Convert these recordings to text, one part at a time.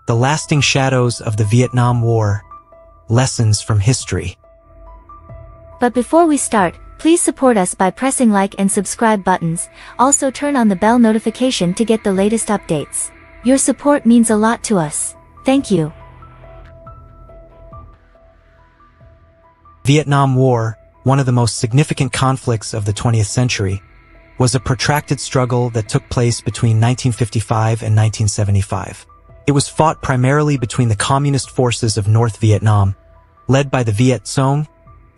The lasting shadows of the Vietnam War. Lessons from history. But before we start, please support us by pressing like and subscribe buttons. Also turn on the bell notification to get the latest updates. Your support means a lot to us. Thank you. Vietnam War, one of the most significant conflicts of the 20th century, was a protracted struggle that took place between 1955 and 1975. It was fought primarily between the communist forces of North Vietnam, led by the Viet Cong,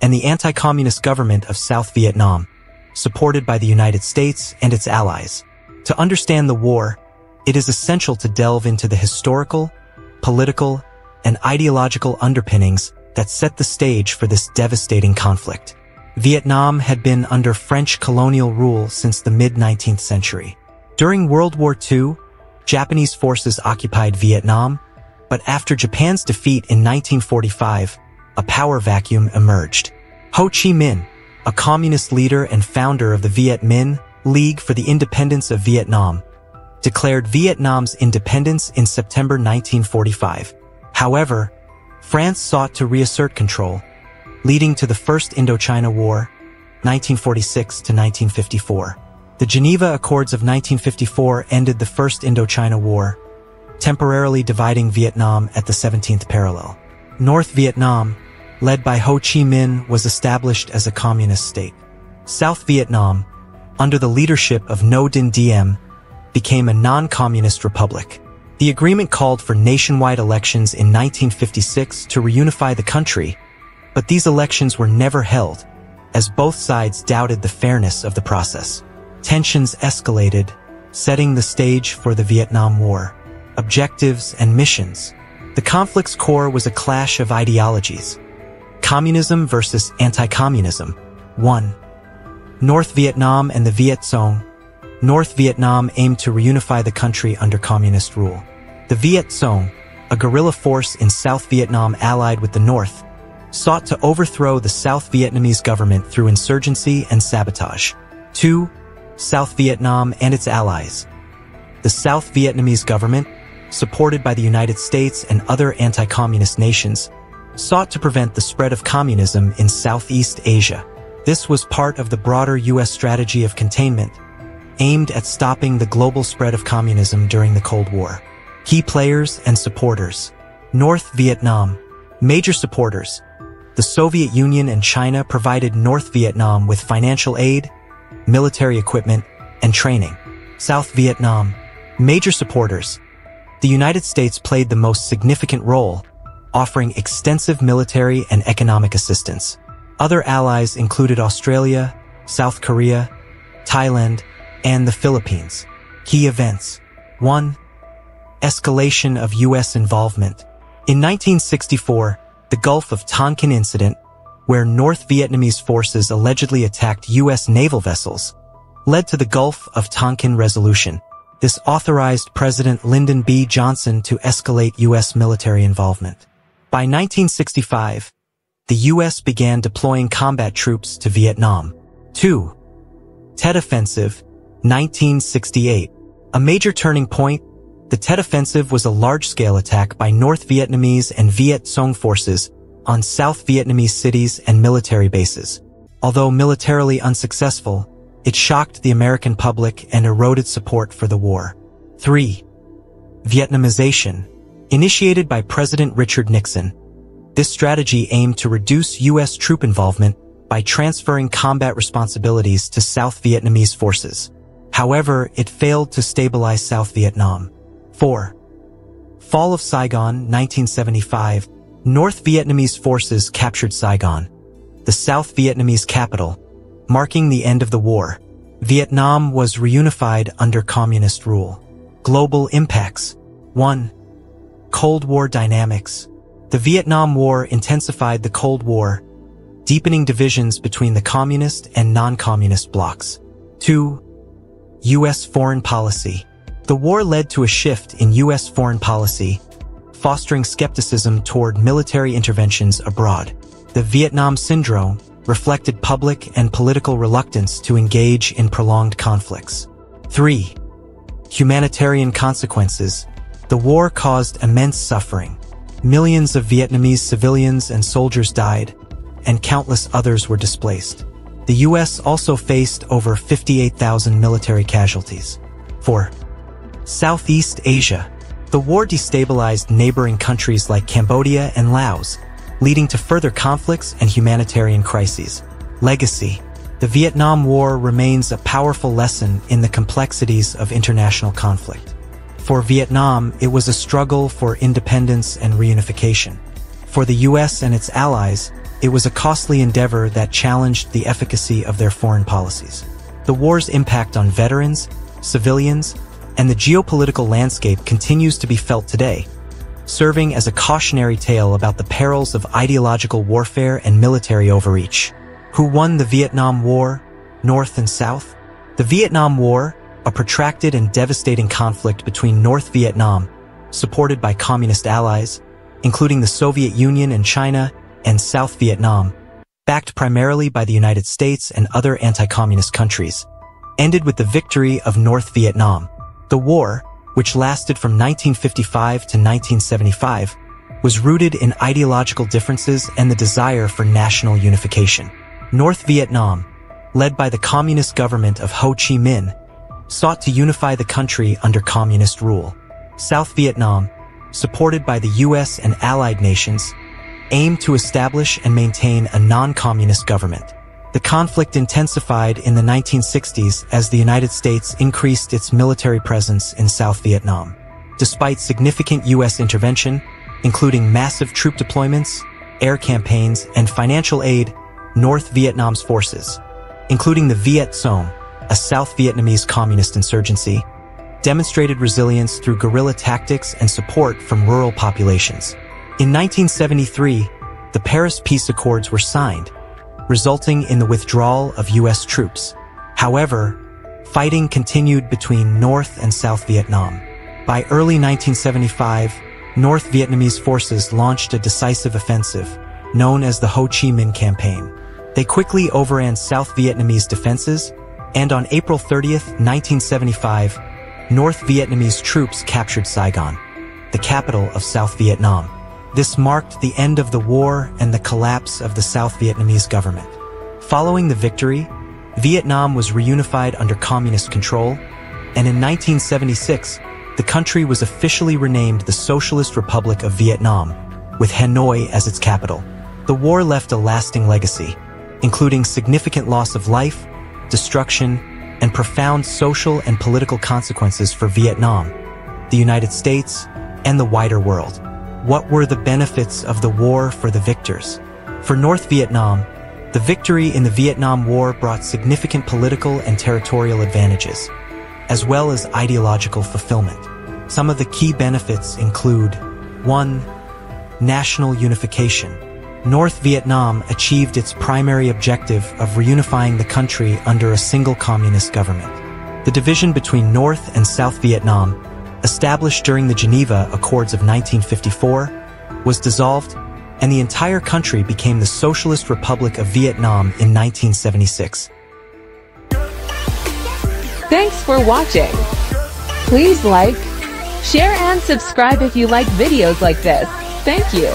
and the anti-communist government of South Vietnam, supported by the United States and its allies. To understand the war, it is essential to delve into the historical, political, and ideological underpinnings that set the stage for this devastating conflict. Vietnam had been under French colonial rule since the mid-19th century. During World War II, Japanese forces occupied Vietnam, but after Japan's defeat in 1945, a power vacuum emerged. Ho Chi Minh, a communist leader and founder of the Viet Minh League for the Independence of Vietnam, declared Vietnam's independence in September 1945. However, France sought to reassert control, leading to the First Indochina War, 1946 to 1954. The Geneva Accords of 1954 ended the First Indochina War, temporarily dividing Vietnam at the 17th parallel. North Vietnam, led by Ho Chi Minh, was established as a communist state. South Vietnam, under the leadership of Ngo Dinh Diem, became a non-communist republic. The agreement called for nationwide elections in 1956 to reunify the country, but these elections were never held, as both sides doubted the fairness of the process. Tensions escalated, setting the stage for the Vietnam War. Objectives and missions. The conflict's core was a clash of ideologies. Communism versus anti-communism. 1. North Vietnam and the Viet Cong. North Vietnam aimed to reunify the country under communist rule. The Viet Cong, a guerrilla force in South Vietnam allied with the North, sought to overthrow the South Vietnamese government through insurgency and sabotage. 2. South Vietnam and its allies. The South Vietnamese government, supported by the United States and other anti-communist nations, sought to prevent the spread of communism in Southeast Asia. This was part of the broader U.S. strategy of containment, aimed at stopping the global spread of communism during the Cold War. Key players and supporters. North Vietnam. Major supporters. The Soviet Union and China provided North Vietnam with financial aid, military equipment, and training. South Vietnam. Major supporters. The United States played the most significant role, offering extensive military and economic assistance. Other allies included Australia, South Korea, Thailand, and the Philippines. Key events. 1. Escalation of U.S. involvement. In 1964, the Gulf of Tonkin incident, where North Vietnamese forces allegedly attacked U.S. naval vessels, led to the Gulf of Tonkin Resolution. This authorized President Lyndon B. Johnson to escalate U.S. military involvement. By 1965, the U.S. began deploying combat troops to Vietnam. 2. Tet Offensive, 1968. A major turning point, the Tet Offensive was a large-scale attack by North Vietnamese and Viet Cong forces on South Vietnamese cities and military bases. Although militarily unsuccessful, it shocked the American public and eroded support for the war. 3. Vietnamization. Initiated by President Richard Nixon, this strategy aimed to reduce U.S. troop involvement by transferring combat responsibilities to South Vietnamese forces. However, it failed to stabilize South Vietnam. 4. Fall of Saigon, 1975. North Vietnamese forces captured Saigon, the South Vietnamese capital, marking the end of the war. Vietnam was reunified under communist rule. Global impacts. 1. Cold War dynamics. The Vietnam War intensified the Cold War, deepening divisions between the communist and non-communist blocs. 2. U.S. foreign policy. The war led to a shift in U.S. foreign policy, fostering skepticism toward military interventions abroad. The Vietnam Syndrome reflected public and political reluctance to engage in prolonged conflicts. 3. Humanitarian consequences. The war caused immense suffering. Millions of Vietnamese civilians and soldiers died, and countless others were displaced. The U.S. also faced over 58,000 military casualties. 4. Southeast Asia. The war destabilized neighboring countries like Cambodia and Laos, leading to further conflicts and humanitarian crises. Legacy. The Vietnam War remains a powerful lesson in the complexities of international conflict. For Vietnam, it was a struggle for independence and reunification. For the U.S. and its allies, it was a costly endeavor that challenged the efficacy of their foreign policies. The war's impact on veterans, civilians, and the geopolitical landscape continues to be felt today, serving as a cautionary tale about the perils of ideological warfare and military overreach. Who won the Vietnam War, North and South? The Vietnam War, a protracted and devastating conflict between North Vietnam, supported by communist allies, including the Soviet Union and China, and South Vietnam, backed primarily by the United States and other anti-communist countries, ended with the victory of North Vietnam. The war, which lasted from 1955 to 1975, was rooted in ideological differences and the desire for national unification. North Vietnam, led by the communist government of Ho Chi Minh, sought to unify the country under communist rule. South Vietnam, supported by the U.S. and allied nations, aimed to establish and maintain a non-communist government. The conflict intensified in the 1960s as the United States increased its military presence in South Vietnam. Despite significant U.S. intervention, including massive troop deployments, air campaigns, and financial aid, North Vietnam's forces, including the Viet Cong, a South Vietnamese communist insurgency, demonstrated resilience through guerrilla tactics and support from rural populations. In 1973, the Paris Peace Accords were signed, resulting in the withdrawal of U.S. troops. However, fighting continued between North and South Vietnam. By early 1975, North Vietnamese forces launched a decisive offensive, known as the Ho Chi Minh Campaign. They quickly overran South Vietnamese defenses, and on April 30, 1975, North Vietnamese troops captured Saigon, the capital of South Vietnam. This marked the end of the war and the collapse of the South Vietnamese government. Following the victory, Vietnam was reunified under communist control, and in 1976, the country was officially renamed the Socialist Republic of Vietnam, with Hanoi as its capital. The war left a lasting legacy, including significant loss of life, destruction, and profound social and political consequences for Vietnam, the United States, and the wider world. What were the benefits of the war for the victors? For North Vietnam, the victory in the Vietnam War brought significant political and territorial advantages, as well as ideological fulfillment. Some of the key benefits include: 1. National unification. North Vietnam achieved its primary objective of reunifying the country under a single communist government. The division between North and South Vietnam, established during the Geneva Accords of 1954, was dissolved, and the entire country became the Socialist Republic of Vietnam in 1976. Thanks for watching. Please like, share and subscribe if you like videos like this. Thank you.